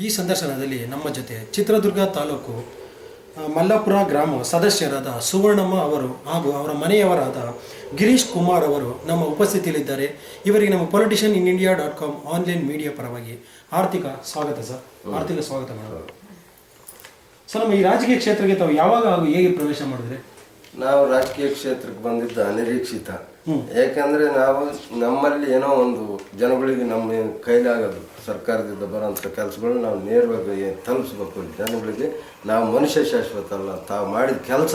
ಈ ಸಂದರ್ಶನದಲ್ಲಿ ನಮ್ಮ ಜೊತೆ ಚಿತ್ರದುರ್ಗ ತಾಲೂಕು ಮಲ್ಲಾಪುರ ಗ್ರಾಮ ಸದಸ್ಯರಾದ ಸುವರ್ಣಮ್ಮ ಅವರು ಹಾಗೂ ಅವರ ಮನೆಯವರಾದ ಗಿರೀಶ್ ಕುಮಾರ್ ಅವರು ನಮ್ಮ ಉಪಸ್ಥಿತಿಯಲ್ಲಿದ್ದಾರೆ. ಇವರಿಗೆ ನಮ್ಮ politicianinIndia.com ಆನ್ಲೈನ್ ಮೀಡಿಯಾ ಪರವಾಗಿ ಆರ್ಥಿಕ ಸ್ವಾಗತ ಸರ್. ಆರ್ಥಿಕ ಸ್ವಾಗತ ಮೇಡಮ್. ಸರ್, ನಮ್ಮ ಈ ರಾಜಕೀಯ ಕ್ಷೇತ್ರಕ್ಕೆ ತಾವು ಯಾವಾಗ ಹಾಗೂ ಹೇಗೆ ಪ್ರವೇಶ ಮಾಡಿದ್ರೆ? ನಾವು ರಾಜಕೀಯ ಕ್ಷೇತ್ರಕ್ಕೆ ಬಂದಿದ್ದ ಅನಿರೀಕ್ಷಿತ. ಯಾಕಂದ್ರೆ ನಾವು ನಮ್ಮಲ್ಲಿ ಏನೋ ಒಂದು ಜನಗಳಿಗೆ ನಮ್ಮ ಕೈಲಾಗದು ಸರ್ಕಾರದಿಂದ ಬರೋಂಥ ಕೆಲಸಗಳು ನಾವು ನೇರವಾಗಿ ತಲುಪಿಸ್ಬೇಕು ಜನಗಳಿಗೆ. ನಾವು ಮನುಷ್ಯ ಶಾಶ್ವತ ಅಲ್ಲ, ತಾವು ಮಾಡಿದ ಕೆಲಸ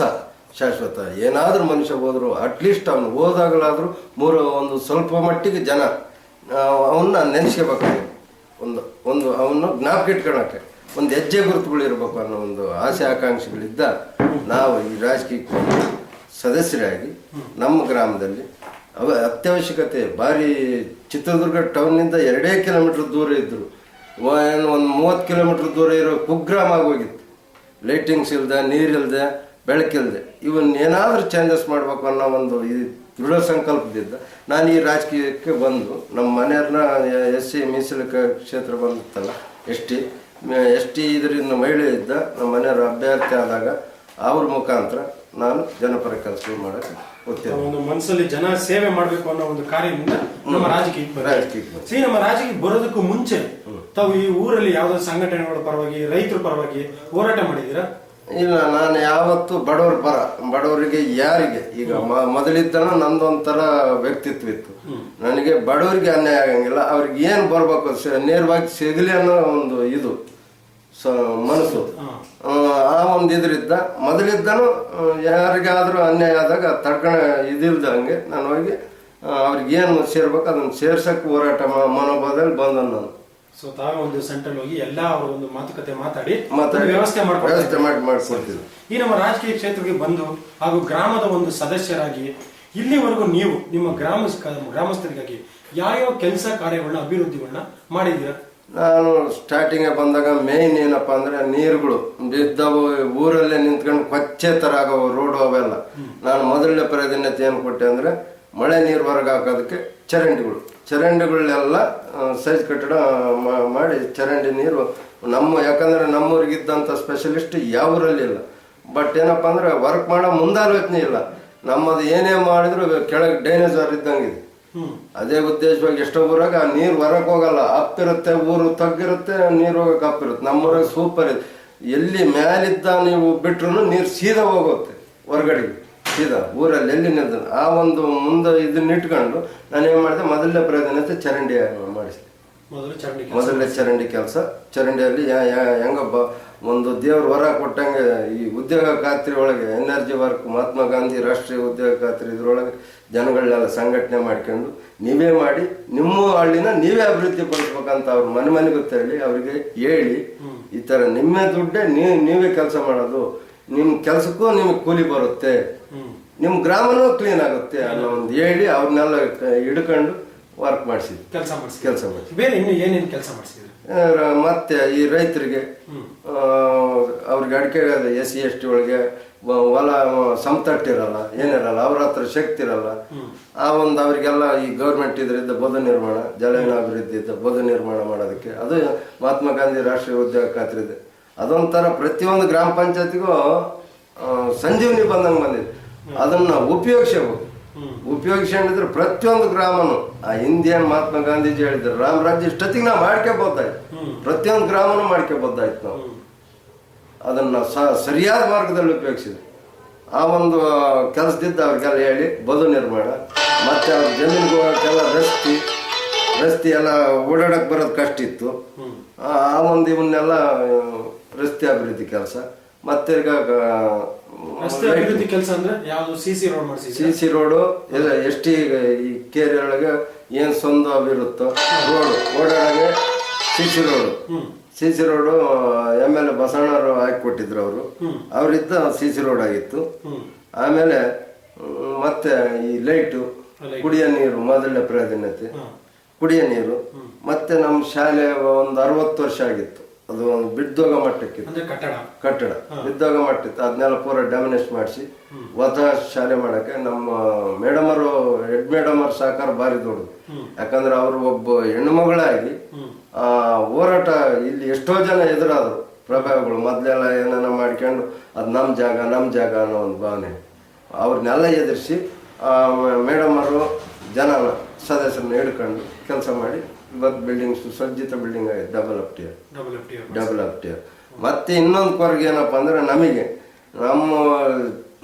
ಶಾಶ್ವತ. ಏನಾದರೂ ಮನುಷ್ಯ ಹೋದ್ರು ಅಟ್ಲೀಸ್ಟ್ ಅವನು ಹೋದಾಗಲಾದರೂ ಒಂದು ಸ್ವಲ್ಪ ಮಟ್ಟಿಗೆ ಜನ ಅವನ್ನ ನೆನೆಸ್ಕೋಬೇಕಾಗಿ ಒಂದು ಅವನ್ನ ಜ್ಞಾಪಕ ಇಟ್ಕೊಳಕ್ಕೆ ಒಂದು ಹೆಜ್ಜೆ ಗುರುತುಗಳಿರ್ಬೇಕು ಅನ್ನೋ ಒಂದು ಆಸೆ ಆಕಾಂಕ್ಷೆಗಳಿದ್ದ ನಾವು ಈ ರಾಜಕೀಯ ಸದಸ್ಯರಾಗಿ ನಮ್ಮ ಗ್ರಾಮದಲ್ಲಿ ಅತ್ಯವಶ್ಯಕತೆ ಭಾರಿ ಚಿತ್ರದುರ್ಗ ಟೌನ್ನಿಂದ 2 ಕಿಲೋಮೀಟರ್ ದೂರ ಇದ್ದರು. ಒಂದು 30 ಕಿಲೋಮೀಟರ್ ದೂರ ಇರೋ ಕುಗ್ರಾಮ ಆಗೋಗಿತ್ತು. ಲೈಟಿಂಗ್ಸ್ ಇಲ್ಲದೆ, ನೀರಿಲ್ಲದೆ, ಬೆಳಕಿಲ್ಲದೆ. ಇವನ್ ಏನಾದರೂ ಚೇಂಜಸ್ ಮಾಡ್ಬೇಕು ಅನ್ನೋ ಒಂದು ಈ ದೃಢ ಸಂಕಲ್ಪದಿಂದ ನಾನು ಈ ರಾಜಕೀಯಕ್ಕೆ ಬಂದು ನಮ್ಮ ಮನೆಯವ್ರನ್ನ SC ಮೀಸಲು ಕ್ಷೇತ್ರ ಬಂದಿತ್ತಲ್ಲ, ಎಸ್ ಟಿ ಇದರಿಂದ ಮಹಿಳೆ ಇದ್ದ ನಮ್ಮ ಮನೆಯವ್ರ ಅಭ್ಯರ್ಥಿ ಆದಾಗ ಅವ್ರ ಮುಖಾಂತರ ನಾನು ಜನಪರ ಕೆಲಸ ಮಾಡಕ್ಕೆ ಹೋಗ್ತೇನೆ. ಒಂದು ಮನಸ್ಸಲ್ಲಿ ಜನ ಸೇವೆ ಮಾಡಬೇಕು ಅನ್ನೋ ಒಂದು ಕಾರ್ಯದಿಂದ ನಮ್ಮ ರಾಜಕೀಯಕ್ಕೆ ನಮ್ಮ ರಾಜಕೀಯಕ್ಕೆ ಬರೋದಕ್ಕೂ ಮುಂಚೆ ತಾವು ಈ ಊರಲ್ಲಿ ಯಾವ್ದಾದ್ರು ಸಂಘಟನೆಗಳ ಪರವಾಗಿ, ರೈತರ ಪರವಾಗಿ ಹೋರಾಟ ಮಾಡಿದ್ದೀರಾ? ಇಲ್ಲ, ನಾನು ಯಾವತ್ತು ಬಡವ್ರ ಪರ, ಬಡವರಿಗೆ ಯಾರಿಗೆ ಈಗ ಮೊದಲಿದ್ದನ ನಂದೊಂಥರ ವ್ಯಕ್ತಿತ್ವ ಇತ್ತು. ನನಗೆ ಬಡವರಿಗೆ ಅನ್ಯಾಯ ಆಗಂಗಿಲ್ಲ, ಅವ್ರಿಗೆ ಏನು ಬರ್ಬೇಕು ನೇರವಾಗಿ ಸಿಗಲಿ ಅನ್ನೋ ಒಂದು ಇದು ಮನಸ್ಸು. ಆ ಒಂದು ಇದ್ರಿದ್ದ ಮೊದಲಿದ್ದನು ಯಾರಿಗಾದ್ರೂ ಅನ್ಯಾಯ ಆದಾಗ ತಡ್ಕಣ ಇದಿಲ್ದಂಗೆ ನಾನು ಹೋಗಿ ಅವ್ರಿಗೆ ಏನು ಸೇರ್ಬೇಕು ಅದನ್ನ ಸೇರ್ಸಕ್ಕೆ ಹೋರಾಟ ಮನೋಭಾವದಲ್ಲಿ ಬಂದ ನಾನು. ಸೊ ತಾವೇ ಒಂದು ಸೆಂಟ್ರಲ್ ಹೋಗಿ ಎಲ್ಲ ಅವರ ಒಂದು ಮಾತುಕತೆ ಮಾತಾಡಿ ವ್ಯವಸ್ಥೆ ಮಾಡ್ಕೊಡ್ತಿದ್ರು. ಈ ನಮ್ಮ ರಾಜಕೀಯ ಕ್ಷೇತ್ರಕ್ಕೆ ಬಂದು ಹಾಗೂ ಗ್ರಾಮದ ಒಂದು ಸದಸ್ಯರಾಗಿ ಇಲ್ಲಿವರೆಗೂ ನೀವು ನಿಮ್ಮ ಗ್ರಾಮಸ್ಥರಿಗಾಗಿ ಯಾವ್ಯಾವ ಕೆಲಸ ಕಾರ್ಯಗಳನ್ನ ಅಭಿವೃದ್ಧಿಗಳನ್ನ ಮಾಡಿದ್ದೀರಾ? ನಾನು ಸ್ಟಾರ್ಟಿಂಗ್ ಬಂದಾಗ ಮೇನ್ ಏನಪ್ಪ ಅಂದ್ರೆ ನೀರುಗಳು ಬಿದ್ದವು, ಊರಲ್ಲೇ ನಿಂತ್ಕೊಂಡು ಕೊಚ್ಚೆ ತರ ಆಗವು ರೋಡು ಅವೆಲ್ಲ. ನಾನು ಮೊದಲನೇ ಪ್ರಾಧಾನ್ಯತೆ ಏನು ಕೊಟ್ಟೆ ಅಂದ್ರೆ ಮಳೆ ನೀರು ಹೊರಗೆ ಹಾಕೋದಕ್ಕೆ ಚರಂಡಿಗಳೆಲ್ಲ ಸೈಜ್ ಕಟ್ಟಡ ಮಾಡಿ ಚರಂಡಿ ನೀರು ಯಾಕಂದ್ರೆ ನಮ್ಮೂರಿಗಿದ್ದಂಥ ಸ್ಪೆಷಲಿಸ್ಟ್ ಯಾವ ಊರಲ್ಲಿ ಇಲ್ಲ. ಬಟ್ ಏನಪ್ಪ ಅಂದ್ರೆ ವರ್ಕ್ ಮಾಡೋ ಮುಂದಾಲೋಚನೆ ಇಲ್ಲ. ನಮ್ಮದು ಏನೇ ಮಾಡಿದ್ರು ಕೆಳಗೆ ಡೈನೇಜರ್ ಇದ್ದಂಗಿದೆ. ಅದೇ ಉದ್ದೇಶವಾಗಿ ಎಷ್ಟೋ ಊರಾಗ ನೀರು ಹೊರಗೆ ಹೋಗಲ್ಲ, ಅಪ್ಪಿರುತ್ತೆ, ಊರು ತಗ್ಗಿರುತ್ತೆ, ನೀರು ಹೋಗಕ್ಕೆ ಅಪ್ಪಿರುತ್ತೆ. ನಮ್ಮೂರಾಗ ಸೂಪರ್ ಇದೆ. ಎಲ್ಲಿ ಮ್ಯಾಲಿದ್ದ ನೀವು ಬಿಟ್ರು ನೀರು ಸೀದಾ ಹೋಗುತ್ತೆ ಹೊರಗಡೆಗೆ, ಸೀದಾ ಊರಲ್ಲಿ ಎಲ್ಲಿ ನಿಲ್ದ. ಆ ಒಂದು ಮುಂದೆ ಇದನ್ನ ಇಟ್ಕೊಂಡು ನಾನು ಏನು ಮಾಡಿದೆ, ಮೊದಲನೇ ಪ್ರಾಧಾನ್ಯತೆ ಚರಂಡಿ ಮಾಡಿಸಿದೆ. ಮೊದಲನೇ ಚರಂಡಿ ಕೆಲಸ. ಚರಂಡಿಯಲ್ಲಿ ಹೆಂಗಬ್ಬ ಒಂದು ದೇವ್ರ ಹೊರ ಕೊಟ್ಟಂಗೆ ಈ ಉದ್ಯೋಗ ಖಾತ್ರಿ ಒಳಗೆ ಎನರ್ಜಿ ವರ್ಕ್, ಮಹಾತ್ಮ ಗಾಂಧಿ ರಾಷ್ಟ್ರೀಯ ಉದ್ಯೋಗ ಖಾತ್ರಿ ಇದ್ರೊಳಗೆ ಜನಗಳನ್ನೆಲ್ಲ ಸಂಘಟನೆ ಮಾಡ್ಕೊಂಡು ನೀವೇ ಮಾಡಿ ನಿಮ್ಮ ಹಳ್ಳಿನ ನೀವೇ ಅಭಿವೃದ್ಧಿ ಪಡಿಸ್ಬೇಕಂತ ಅವ್ರ ಮನೆಗೂ ತೆರಳಿ ಅವ್ರಿಗೆ ಹೇಳಿ, ಈ ಥರ ನಿಮ್ಮೇ ದುಡ್ಡೇ ನೀವೇ ಕೆಲಸ ಮಾಡೋದು, ನಿಮ್ಮ ಕೆಲಸಕ್ಕೂ ನಿಮಗೆ ಕೂಲಿ ಬರುತ್ತೆ, ನಿಮ್ಮ ಗ್ರಾಮನೂ ಕ್ಲೀನ್ ಆಗುತ್ತೆ ಅನ್ನೋ ಒಂದು ಹೇಳಿ ಅವ್ರನ್ನೆಲ್ಲ ಹಿಡ್ಕೊಂಡು ವರ್ಕ್ ಮಾಡಿಸಿದ್ವಿ, ಕೆಲಸ ಮಾಡಿಸಿ. ಬೇರೆ ಇನ್ನು ಏನೇನು ಕೆಲಸ ಮಾಡಿಸಿದ್ರಿ? ಮತ್ತೆ ಈ ರೈತರಿಗೆ ಅವ್ರಿಗೆ ಅಡಿಕೆ SC ST ಒಳಗೆ ಹೊಲ ಸಮತಟ್ಟಿರಲ್ಲ, ಏನಿರಲ್ಲ, ಅವ್ರ ಹತ್ರ ಶಕ್ತಿ ಇರಲ್ಲ. ಆ ಒಂದು ಅವರಿಗೆಲ್ಲ ಈ ಗೌರ್ಮೆಂಟ್ ಇದರಿಂದ ಬದು ನಿರ್ಮಾಣ, ಜಲನಾಭಿವೃದ್ಧಿ ಇದ್ದ ಬದು ನಿರ್ಮಾಣ ಮಾಡೋದಕ್ಕೆ ಅದು ಮಹಾತ್ಮ ಗಾಂಧಿ ರಾಷ್ಟ್ರೀಯ ಉದ್ಯೋಗ ಖಾತ್ರಿ ಇದೆ. ಅದೊಂಥರ ಪ್ರತಿಯೊಂದು ಗ್ರಾಮ ಪಂಚಾಯತಿಗೂ ಸಂಜೀವನಿ ಬಂದಂಗೆ ಬಂದಿದೆ. ಅದನ್ನ ಉಪಯೋಗಿಸಿದ್ರೆ ಪ್ರತಿಯೊಂದು ಗ್ರಾಮನು ಆ ಹಿಂದಿಯನ್ ಮಹಾತ್ಮ ಗಾಂಧೀಜಿ ಹೇಳಿದ್ರು ರಾಮರಾಜ್ಯ ಇಷ್ಟೊತ್ತಿಗೆ ನಾವು ಮಾಡ್ಕೋಬೋದಾಯ್ತು, ಪ್ರತಿಯೊಂದು ಗ್ರಾಮನು ಮಾಡ್ಕೋಬೋದಾಯ್ತು. ನಾವು ಅದನ್ನ ಸರಿಯಾದ ಮಾರ್ಗದಲ್ಲಿ ಉಪಯೋಗಿಸಿದ್ವಿ. ಆ ಒಂದು ಕೆಲಸದಿದ್ದ ಅವ್ರಿಗೆಲ್ಲ ಹೇಳಿ ಬದು ನಿರ್ಮಾಣ, ಮತ್ತೆ ಅವ್ರ ಜಮೀನಿಗೆ ಹೋಗೋಕ್ಕೆಲ್ಲ ರಸ್ತೆ ಎಲ್ಲ ಓಡಾಡಕ್ ಬರೋದು ಕಷ್ಟ ಇತ್ತು. ಆ ಒಂದು ಇವನ್ನೆಲ್ಲ ರಸ್ತೆ ಅಭಿವೃದ್ಧಿ ಕೆಲಸ. ಮತ್ತೆ ಈಗ ಕೆಲಸ ಅಂದ್ರೆ ಯಾವುದು CC ರೋಡು ಎಲ್ಲ ST ಈ ಕೇರಿ ಒಳಗೆ ಏನ್ ಸ್ವಂತ ಅವಿರುತ್ತೋ ರೋಡು ಓಡಾಡಗೆ CC ರೋಡು MLA ಬಸವಣ್ಣವರು ಹಾಕಿಕೊಟ್ಟಿದ್ರು. ಅವರಿದ್ದ CC ರೋಡ್ ಆಗಿತ್ತು. ಆಮೇಲೆ ಮತ್ತೆ ಈ ಲೈಟು, ಕುಡಿಯೋ ನೀರು ಮೊದಲನೇ ಪ್ರಾಧಾನ್ಯತೆ, ಕುಡಿಯೋ ನೀರು. ಮತ್ತೆ ನಮ್ಮ ಶಾಲೆ ಒಂದು 60 ವರ್ಷ ಆಗಿತ್ತು, ಅದು ಒಂದು ಬಿದ್ದೋಗ ಮಟ್ಟಕ್ಕಿತ್ತು ಕಟ್ಟಡ ಬಿದ್ದೋಗ ಮಟ್ಟಿತ್ತು. ಅದನ್ನೆಲ್ಲ ಪೂರ ಡ್ಯಾಮಿನೇಟ್ ಮಾಡಿಸಿ ಹೊಸ ಶಾಲೆ ಮಾಡಕ್ಕೆ ನಮ್ಮ ಮೇಡಮರು ಹೆಡ್ ಮೇಡಮರ್ ಸಹಕಾರ ಭಾರಿ ದೊಡ್ಡದು. ಯಾಕಂದ್ರೆ ಅವರು ಒಬ್ಬ ಹೆಣ್ಣು ಮಗಳಾಗಿ ಹೋರಾಟ ಇಲ್ಲಿ ಎಷ್ಟೋ ಜನ ಎದುರಾದರು ಪ್ರಭಾವಿಗಳು. ಮೊದಲೆಲ್ಲ ಏನಾನ ಮಾಡ್ಕೊಂಡು ಅದು ನಮ್ಮ ಜಾಗ ಅನ್ನೋ ಒಂದು ಭಾವನೆ ಅವ್ರನ್ನೆಲ್ಲ ಎದುರಿಸಿ ಮೇಡಮ್ ಅವರು ಜನನ ಸದಸ್ಯರನ್ನ ಹಿಡ್ಕೊಂಡು ಕೆಲಸ ಮಾಡಿ ಇವತ್ತು ಬಿಲ್ಡಿಂಗ್ಸ್ ಸಜ್ಜಿತ ಬಿಲ್ಡಿಂಗ್ ಆಗಿದೆ, ಡಬಲ್ ಅಪ್ ಟಿಯರ್. ಮತ್ತೆ ಇನ್ನೊಂದು ಕೊರಗೆ ಏನಪ್ಪ ಅಂದ್ರೆ ನಮಗೆ ನಮ್ಮ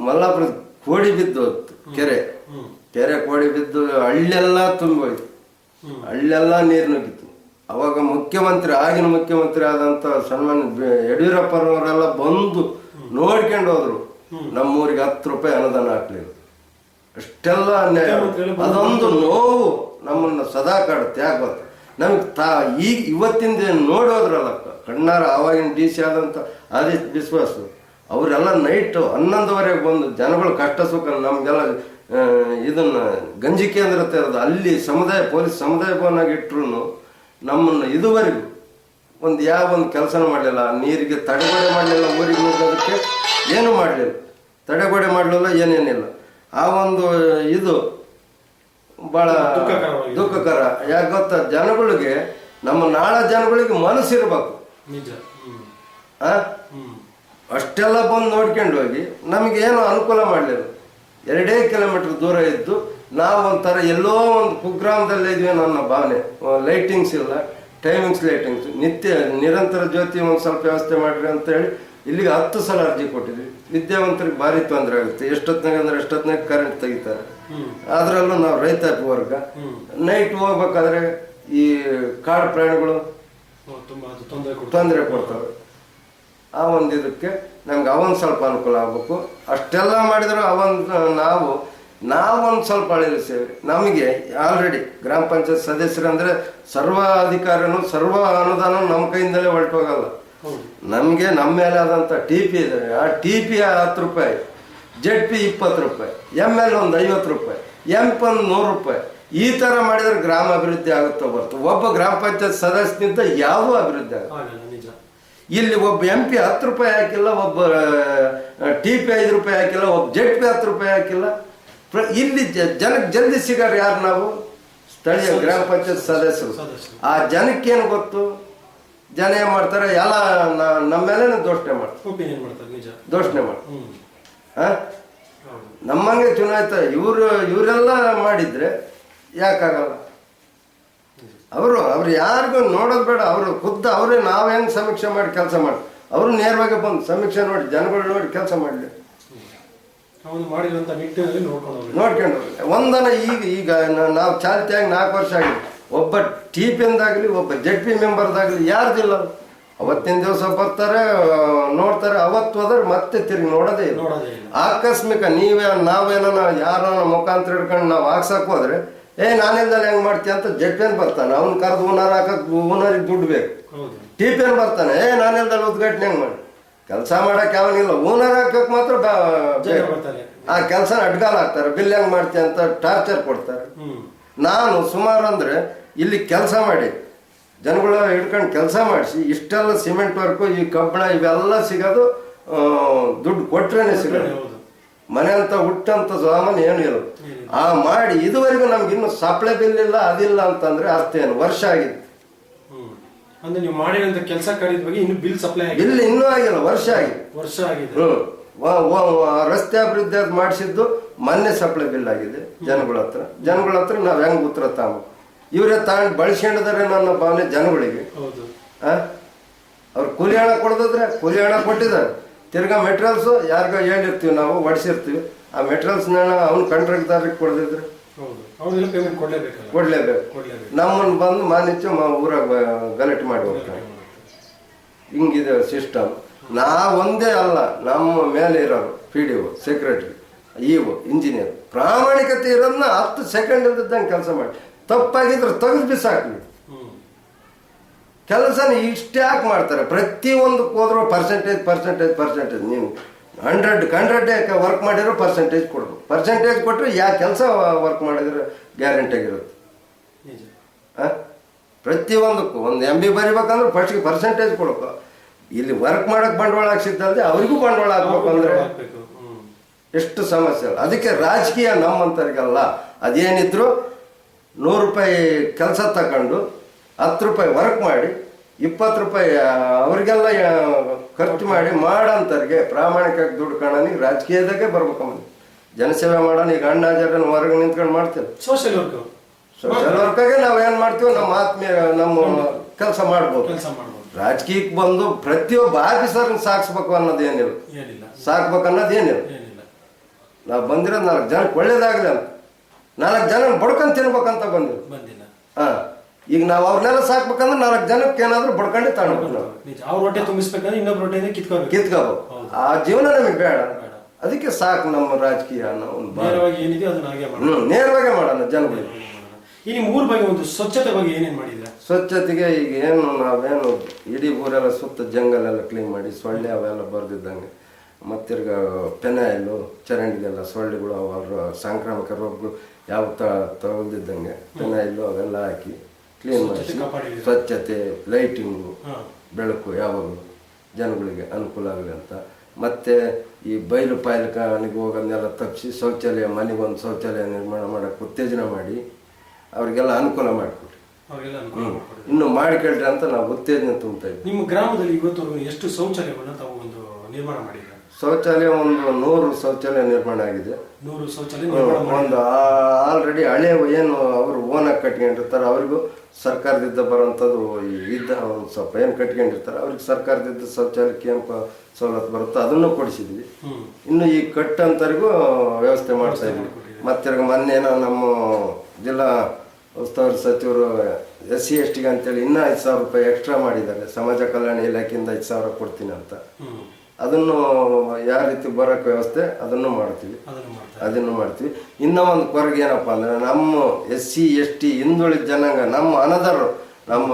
ಮಲ್ಲಾಪುರದ ಕೋಡಿ ಬಿದ್ದು ಹೋಯ್ತು, ಕೆರೆ ಕೋಡಿ ಬಿದ್ದು ಹಳ್ಳೆಲ್ಲ ತುಂಬೋಯ್ತು, ಹಳ್ಳೆಲ್ಲ ನೀರು ನುಗ್ಗಿತ್ತು. ಅವಾಗ ಆಗಿನ ಮುಖ್ಯಮಂತ್ರಿ ಆದಂತ ಸನ್ಮಾನ್ಯ ಯಡಿಯೂರಪ್ಪನವರೆಲ್ಲ ಬಂದು ನೋಡ್ಕೊಂಡು ಹೋದ್ರು. ನಮ್ಮೂರಿಗೆ 10 ರೂಪಾಯಿ ಅನುದಾನ ಹಾಕ್ಲಿಲ್ಲ. ಅಷ್ಟೆಲ್ಲ ಅನ್ಯಾಯ, ಅದೊಂದು ನೋವು ನಮ್ಮನ್ನ ಸದಾ ಕಾಡುತ್ತೆ. ಯಾಕೆ ಗೊತ್ತ, ನಮಗೆ ಇವತ್ತಿಂದ ನೋಡೋದ್ರಲ್ಲ ಕಣ್ಣಾರ ಆವಾಗಿನ DC ಆದಂತ ಆದಿತ್ಯ ಬಿಸ್ವಾಸ್ ಅವರೆಲ್ಲ ನೈಟ್ 11:00ವರೆಗೆ ಬಂದು ಜನಗಳು ಕಷ್ಟ ಸುಖ ನಮ್ಗೆಲ್ಲ ಇದನ್ನ ಗಂಜಿ ಕೇಂದ್ರ ತೆರೆದು ಅಲ್ಲಿ ಪೊಲೀಸ್ ಸಮುದಾಯ ಭವನಾಗ ಇಟ್ರು ನಮ್ಮನ್ನು ಇದುವರೆಗೂ ಒಂದು ಕೆಲಸನ ಮಾಡಲಿಲ್ಲ. ನೀರಿಗೆ ತಡೆಗೋಡೆ ಮಾಡಲಿಲ್ಲ, ಊರಿಗೆ ನುಗ್ಗೋದಕ್ಕೆ ಏನು ಮಾಡಲಿಲ್ಲ, ತಡೆಗೋಡೆ ಮಾಡಲಿಲ್ಲ, ಏನೇನಿಲ್ಲ. ಆ ಒಂದು ಇದು ಭಾಳ ದುಃಖಕರ. ಯಾಕೆ ಗೊತ್ತಾ, ಜನಗಳಿಗೆ ನಮ್ಮ ನಾಳೆ ಜನಗಳಿಗೆ ಮನಸ್ಸಿರ್ಬೇಕು. ಅಷ್ಟೆಲ್ಲ ಬಂದು ನೋಡ್ಕೊಂಡು ಹೋಗಿ ನಮಗೆ ಏನು ಅನುಕೂಲ ಮಾಡಲಿಲ್ಲ. 2 ಕಿಲೋಮೀಟರ್ ದೂರ ಇದ್ದು ನಾವು ಒಂಥರ ಎಲ್ಲೋ ಒಂದು ಕುಗ್ರಾಮದಲ್ಲೇ ಇದ್ವಿ ನನ್ನ ಭಾವನೆ. ಲೈಟಿಂಗ್ಸ್ ಇಲ್ಲ, ಲೈಟಿಂಗ್ಸ್ ನಿರಂತರ ಜ್ಯೋತಿ ಒಂದು ಸ್ವಲ್ಪ ವ್ಯವಸ್ಥೆ ಮಾಡಿರಿ ಅಂತೇಳಿ ಇಲ್ಲಿಗೆ 10 ಸಲ ಅರ್ಜಿ ಕೊಟ್ಟಿದ್ವಿ. ವಿದ್ಯಾವಂತರಿಗೆ ಭಾರಿ ತೊಂದರೆ ಆಗುತ್ತೆ. ಎಷ್ಟೊತ್ತಿನಾಗ ಕರೆಂಟ್ ತೆಗಿತಾರೆ. ಅದರಲ್ಲೂ ನಾವು ರೈತಾಪಿ ವರ್ಗ ನೈಟ್ ಹೋಗ್ಬೇಕಾದ್ರೆ ಈ ಕಾಡು ಪ್ರಾಣಿಗಳು ತೊಂದರೆ ಕೊಡ್ತವೆ. ಆ ಒಂದು ಇದಕ್ಕೆ ನಮ್ಗೆ ಅವೊಂದು ಸ್ವಲ್ಪ ಅನುಕೂಲ ಆಗ್ಬೇಕು. ಅಷ್ಟೆಲ್ಲ ಮಾಡಿದ್ರು ನಾವೊಂದು ಸ್ವಲ್ಪ ಅಳಿಲಿಸ್ತೇವೆ. ನಮಗೆ ಆಲ್ರೆಡಿ ಗ್ರಾಮ ಪಂಚಾಯತ್ ಸದಸ್ಯರಂದ್ರೆ ಸರ್ವ ಅಧಿಕಾರನು ಸರ್ವ ಅನುದಾನ ನಮ್ಮ ಕೈಯಿಂದಲೇ ಹೊರಟೋಗಲ್ಲ. ನಮಗೆ ನಮ್ಮ ಮೇಲೆ ಆದಂಥ TP ಇದೆ. ಆ TP 10 ರೂಪಾಯಿ, ZP 20 ರೂಪಾಯಿ, ML ಒಂದು 50 ರೂಪಾಯಿ, MP ಒಂದು 100 ರೂಪಾಯಿ. ಈ ಥರ ಮಾಡಿದ್ರೆ ಗ್ರಾಮ ಅಭಿವೃದ್ಧಿ ಆಗುತ್ತೋ ಬರ್ತು. ಒಬ್ಬ ಗ್ರಾಮ ಪಂಚಾಯತ್ ಸದಸ್ಯನಿಂದ ಯಾವುದೂ ಅಭಿವೃದ್ಧಿ ಆಗುತ್ತೆ. ಇಲ್ಲಿ ಒಬ್ಬ MP 10 ರೂಪಾಯಿ ಹಾಕಿಲ್ಲ, ಒಬ್ಬ TP 5 ರೂಪಾಯಿ ಹಾಕಿಲ್ಲ, ಒಬ್ಬ ZP 10 ರೂಪಾಯಿ ಹಾಕಿಲ್ಲ. ಇಲ್ಲಿ ಜನಕ್ಕೆ ಜಲ್ದಿ ಸಿಗಾರ ಯಾರು? ನಾವು ಸ್ಥಳೀಯ ಗ್ರಾಮ ಪಂಚಾಯತ್ ಸದಸ್ಯರು. ಆ ಜನಕ್ಕೇನು ಗೊತ್ತು? ಜನ ಏನ್ ಮಾಡ್ತಾರೆ, ಎಲ್ಲ ನಮ್ಮ ಮೇಲೆ ದೋಷಣೆ ಮಾಡ್ತಾರೆ. ನಮ್ಮಂಗೆ ಚುನಾಯಿತ ಇವರೆಲ್ಲ ಮಾಡಿದ್ರೆ ಯಾಕಾಗಲ್ಲ? ಅವರು ಯಾರಿಗೂ ನೋಡೋದು ಬೇಡ. ಅವರು ಖುದ್ದು ಅವರೇ ನಾವು ಹೆಂಗೆ ಸಮೀಕ್ಷೆ ಮಾಡಿ ಕೆಲಸ ಮಾಡಿ ಅವರು ನೇರವಾಗಿ ಬಂದು ಸಮೀಕ್ಷೆ ನೋಡಿ ಜನಗಳು ನೋಡಿ ಕೆಲಸ ಮಾಡಲಿ, ನೋಡ್ಕೊಂಡು ಒಂದನ ಈಗ ನಾವು ಚಾಲ್ತಿಯಾಗಿ 4 ವರ್ಷ ಆಗಿದೆ. ಒಬ್ಬ TP ಅಂದಾಗಲಿ ಒಬ್ಬ ZP ಮೆಂಬರ್ದಾಗಲಿ ಯಾರ್ದಿಲ್ಲ. ಅವತ್ತಿನ ದಿವಸ ಬರ್ತಾರೆ, ನೋಡ್ತಾರೆ, ಅವತ್ತು ಹೋದ್ರೆ ಮತ್ತೆ ತಿರುಗಿ ನೋಡೋದೇ ಇಲ್ಲ. ಆಕಸ್ಮಿಕ ನಾವೇನ ಯಾರ ಮುಖಾಂತರ ಹಿಡ್ಕೊಂಡು ನಾವು ಹಾಕ್ಸಕ್ ಹೋದ್ರೆ ನಾನಿಲ್ದಲ್ಲಿ ಹೆಂಗ್ ಮಾಡ್ತೀಯ ಅಂತ ZP ಬರ್ತಾನೆ. ಅವ್ನ ಕರೆದು ಓನರಿಗೆ ದುಡ್ಡು ಬೇಕು. TP ಬರ್ತಾನೆ, ನಾನಿಲ್ದಲ್ಲಿ ಉದ್ಘಾಟನೆ ಹೆಂಗ್ ಮಾಡಿ ಕೆಲಸ ಮಾಡಕ್ಕೆ ಯಾವನಿಲ್ಲ. ಓನರ್ ಹಾಕಕ್ ಮಾತ್ರ ಆ ಕೆಲಸ ಅಡ್ಗಾಲ ಹಾಕ್ತಾರೆ. ಬಿಲ್ ಹೆಂಗ್ ಮಾಡ್ತೀಯ ಅಂತ ಟಾರ್ಚರ್ ಕೊಡ್ತಾರೆ. ನಾನು ಸುಮಾರು ಅಂದ್ರೆ ಇಲ್ಲಿ ಕೆಲಸ ಮಾಡಿ ಜನಗಳ ಹಿಡ್ಕೊಂಡು ಕೆಲಸ ಮಾಡಿಸಿ ಇಷ್ಟೆಲ್ಲ ಸಿಮೆಂಟ್ ವರ್ಕು, ಈ ಕಬ್ಬಣ ಇವೆಲ್ಲ ಸಿಗೋದು ದುಡ್ಡು ಕೊಟ್ರೇನೆ ಸಿಗೋದು. ಮನೆ ಅಂತ ಹುಟ್ಟಂತ ಸಾಮಾನು ಏನು ಇಲ್ಲ. ಆ ಮಾಡಿ ಇದುವರೆಗೂ ನಮ್ಗೆ ಇನ್ನು ಸಪ್ಲೈ ಬಿಲ್ ಇಲ್ಲ, ಅದಿಲ್ಲ ಅಂತಂದ್ರೆ ಅರ್ಥ ಏನು? ವರ್ಷ ಆಗಿದೆ. ಬಿಲ್ ಇನ್ನೂ ಆಗಿಲ್ಲ, ವರ್ಷ ಆಗಿದೆ. ರಸ್ತೆ ಅಭಿವೃದ್ಧಿ ಮಾಡಿಸಿದ್ದು ಮೊನ್ನೆ ಸಪ್ಲೈ ಬಿಲ್ ಆಗಿದೆ ಜನಗಳ ಹತ್ರ ನಾವ್ ಹೆಂಗ್ ಉತ್ತರ ಇವರೇ ತಗೊಂಡು ಬಳಸ್ಕೊಂಡಿದ್ದಾರೆ ನನ್ನ ಭಾವನೆ ಜನಗಳಿಗೆ. ಅವ್ರು ಕೂಲಿ ಹಣ ಕೂಲಿ ಹಣ ಕೊಟ್ಟಿದ್ದಾರೆ. ತಿರ್ಗಾ ಮೆಟೀರಿಯಲ್ಸ್ ಯಾರಿಗೋ ಹೇಳಿರ್ತೀವಿ, ನಾವು ಹೊಡಿಸಿರ್ತೀವಿ. ಆ ಮೆಟೀರಿಯಲ್ಸ್ ಅವ್ನು ಕಾಂಟ್ರಾಕ್ಟ್ದಾರಿಗೆ ಕೊಡದಿದ್ರೆ ಕೊಡ್ಲೇಬೇಕು. ನಮ್ಮನ್ನು ಬಂದು ಮಾನಿಚ್ಚು ಊರಾಗ ಗಲಾಟೆ ಮಾಡಿ ಹೋಗ್ತಾರೆ. ಹಿಂಗಿದೆ ಸಿಸ್ಟಮ್. ಒಂದೇ ಅಲ್ಲ, ನಮ್ಮ ಮೇಲೆ ಇರೋರು PDO, ಸೆಕ್ರೆಟರಿ, EO, ಇಂಜಿನಿಯರ್ ಪ್ರಾಮಾಣಿಕತೆ ಇರೋದನ್ನ 10 ಸೆಕೆಂಡ್ ಇಲ್ದಂಗೆ ಕೆಲಸ ಮಾಡಿ. ತಪ್ಪಾಗಿದ್ರೆ ತೆಗೆದು ಬಿಸಾಕ್ಲಿ. ಕೆಲಸನ ಇಷ್ಟೇ ಯಾಕೆ ಮಾಡ್ತಾರೆ? ಪ್ರತಿಯೊಂದಕ್ಕೆ ಹೋದ್ರು ಪರ್ಸೆಂಟೇಜ್ ನೀವು 100 ವರ್ಕ್ ಮಾಡಿರೋ ಪರ್ಸೆಂಟೇಜ್ ಕೊಡ್ಬೇಕು. ಪರ್ಸೆಂಟೇಜ್ ಕೊಟ್ಟರೆ ಕೆಲಸ ವರ್ಕ್ ಮಾಡಿದ್ರೆ ಗ್ಯಾರಂಟಿ ಆಗಿರುತ್ತೆ. ಪ್ರತಿಯೊಂದಕ್ಕೂ ಒಂದು MB ಬರಿಬೇಕಂದ್ರೆ ಫಸ್ಟ್ಗೆ ಪರ್ಸೆಂಟೇಜ್ ಕೊಡ್ಬೇಕು. ಇಲ್ಲಿ ವರ್ಕ್ ಮಾಡಕ್ ಬಂಡವಾಳ ಹಾಕ್ಸಿದ್ದಲ್ದೆ ಅವರಿಗೂ ಬಂಡವಾಳ ಹಾಕ್ಬೇಕು ಅಂದ್ರೆ ಎಷ್ಟು ಸಮಸ್ಯೆ. ಅದಕ್ಕೆ ರಾಜಕೀಯ ನಮ್ಮಂತರಿಗಲ್ಲ. ಅದೇನಿದ್ರು 100 ರೂಪಾಯಿ ಕೆಲಸ ತಗೊಂಡು 10 ರೂಪಾಯಿ ವರ್ಕ್ ಮಾಡಿ 20 ರೂಪಾಯಿ ಅವ್ರಿಗೆಲ್ಲ ಖರ್ಚು ಮಾಡಿ ಮಾಡಂತವ್ರಿಗೆ ಪ್ರಾಮಾಣಿಕವಾಗಿ ದುಡ್ಡು ಕಾಣನಿಗೆ ರಾಜಕೀಯದಾಗೆ ಬರ್ಬೇಕಮ್ಮ. ಜನಸೇವೆ ಮಾಡೋಣ. ಈಗ ಅಣ್ಣ ಜನ ಹೊರಗೆ ನಿಂತ್ಕೊಂಡು ಮಾಡ್ತೇವೆ ಸೋಷಿಯಲ್ ವರ್ಕ್. ಸೋಷಿಯಲ್ ವರ್ಕಾಗೆ ನಾವು ಏನು ಮಾಡ್ತೀವಿ, ನಮ್ಮ ಆತ್ಮೀಯ ನಮ್ಮ ಕೆಲಸ ಮಾಡ್ಬೋದು. ರಾಜಕೀಯಕ್ಕೆ ಬಂದು ಪ್ರತಿಯೊಬ್ಬ ಆಫೀಸರ್ನ ಸಾಕ್ಸ್ಬೇಕು ಅನ್ನೋದೇನಿಲ್ಲ, ಸಾಕ್ಬೇಕು ಅನ್ನೋದೇನಿಲ್ಲ. ನಾವು ಬಂದಿರೋದು 4 ಜನಕ್ಕೆ ಒಳ್ಳೇದಾಗಲಿ ಅಂತ, 4 ಜನ ಬಡ್ಕೊಂಡು ತಿನ್ಬೇಕಂತ ಬಂದಿಲ್ಲ. ಹಾ, ಈಗ ನಾವು ಅವ್ರನ್ನೆಲ್ಲ ಸಾಕ್ಬೇಕಂದ್ರೆ 4 ಜನಕ್ಕೆ ಏನಾದ್ರು ಬಡ್ಕೊಂಡೆ ತಗೊಳ್ಬೇಕು. ನಾವು ಅವ್ರ ಹೊಟ್ಟೆ ತುಂಬಿಸ್ಬೇಕಂದ್ರೆ ಇನ್ನೊಬ್ರು ಹೊಟ್ಟೆ ಕಿತ್ಕೋಬೇಕು. ಆ ಜೀವನ ನಮಗೆ ಬೇಡ. ಅದಕ್ಕೆ ಸಾಕು ನಮ್ಮ ರಾಜಕೀಯ ಅನ್ನೋ ಒಂದು ನೇರವಾಗಿ ಮಾಡೋಣ ಜನಗಳಿಗೆ. ಈ ನಿಮ್ಮ ಊರ ಬಗ್ಗೆ ಒಂದು ಸ್ವಚ್ಛತೆ ಬಗ್ಗೆ ಏನೇನು ಮಾಡಿದ್ರೆ? ಸ್ವಚ್ಛತೆಗೆ ಈಗ ಏನು ನಾವೇನು ಇಡೀ ಊರೆಲ್ಲ ಸುತ್ತ ಜಂಗಲೆಲ್ಲ ಕ್ಲೀನ್ ಮಾಡಿ ಸೊಳ್ಳೆ ಅವೆಲ್ಲ ಬರ್ದಿದ್ದಂಗೆ, ಮತ್ತಿರ್ಗ ಪೆನಾಯಿಲು ಚರಂಡಿಗೆಲ್ಲ ಸೊಳ್ಳೆಗಳು ಅವ್ರ ಸಾಂಕ್ರಾಮಿಕ ರೋಗಗಳು ಯಾವ ತಗೊಳ್ದಿದ್ದಂಗೆ ಪೆನಾಯಿಲು ಅವೆಲ್ಲ ಹಾಕಿ ಕ್ಲೀನ್ ಮಾಡಿ, ಸ್ವಚ್ಛತೆ, ಲೈಟಿಂಗು, ಬೆಳಕು ಯಾವಾಗಲೂ ಜನಗಳಿಗೆ ಅನುಕೂಲ ಆಗಲಿ ಅಂತ. ಮತ್ತು ಈ ಬಯಲು ಪಾಯಲಕನಿಗೆ ಹೋಗೋದನ್ನೆಲ್ಲ ತಪ್ಪಿಸಿ ಶೌಚಾಲಯ, ಮನೆಗೊಂದು ಶೌಚಾಲಯ ನಿರ್ಮಾಣ ಮಾಡೋಕ್ಕೆ ಉತ್ತೇಜನ ಮಾಡಿ ಅವ್ರಿಗೆಲ್ಲ ಅನುಕೂಲ ಮಾಡಿಕೊಟ್ರಿ. ಇನ್ನು ಮಾಡಿಕೊಳ್ರಿ ಅಂತ ನಾವು ಉತ್ತೇಜನ ತುಂಬ್ತಾ ಇದ್ವಿ. ನಿಮ್ಮ ಗ್ರಾಮದಲ್ಲಿ ಇವತ್ತು ಎಷ್ಟು ಶೌಚಾಲಯಗಳನ್ನ ತಾವು ಒಂದು ನಿರ್ಮಾಣ ಮಾಡಿದ್ರೆ? ಶೌಚಾಲಯ ಒಂದು 100 ಶೌಚಾಲಯ ನಿರ್ಮಾಣ ಆಗಿದೆ. 100 ಶೌಚಾಲಯ ಒಂದು ಆಲ್ರೆಡಿ ಹಳೆ ಏನು ಅವರು ಓನಾಗಿ ಕಟ್ಕೊಂಡಿರ್ತಾರೆ ಅವ್ರಿಗೂ ಸರ್ಕಾರದಿಂದ ಬರೋಂಥದ್ದು ಇದ್ದ ಒಂದು ಸ್ವಲ್ಪ ಏನು ಕಟ್ಕೊಂಡಿರ್ತಾರೆ ಅವ್ರಿಗೆ ಸರ್ಕಾರದಿಂದ ಶೌಚಾಲಯ ಕ್ಯಾಂಪ್ ಸವಲತ್ತು ಬರುತ್ತೆ, ಅದನ್ನು ಕೊಡಿಸಿದ್ವಿ. ಇನ್ನು ಈ ಕಟ್ಟಂತರಿಗೂ ವ್ಯವಸ್ಥೆ ಮಾಡ್ತಾ ಇದ್ವಿ. ಮತ್ತೆ ಮೊನ್ನೆನೋ ನಮ್ಮ ಜಿಲ್ಲಾ ಉಸ್ತುವಾರಿ ಸಚಿವರು SC ST ಅಂತೇಳಿ ಇನ್ನೂ 5,000 ರೂಪಾಯಿ ಎಕ್ಸ್ಟ್ರಾ ಮಾಡಿದ್ದಾರೆ. ಸಮಾಜ ಕಲ್ಯಾಣ ಇಲಾಖೆಯಿಂದ 5,000 ಕೊಡ್ತೀನಿ ಅಂತ. ಅದನ್ನು ಯಾವ ರೀತಿ ಬರೋಕ್ಕೆ ವ್ಯವಸ್ಥೆ ಅದನ್ನು ಮಾಡ್ತೀವಿ. ಇನ್ನೂ ಒಂದು ಕೊರಗೆ ಏನಪ್ಪ ಅಂದರೆ ನಮ್ಮ SC ST ಹಿಂದುಳಿದ ಜನಾಂಗ, ನಮ್ಮ ಅನದರು, ನಮ್ಮ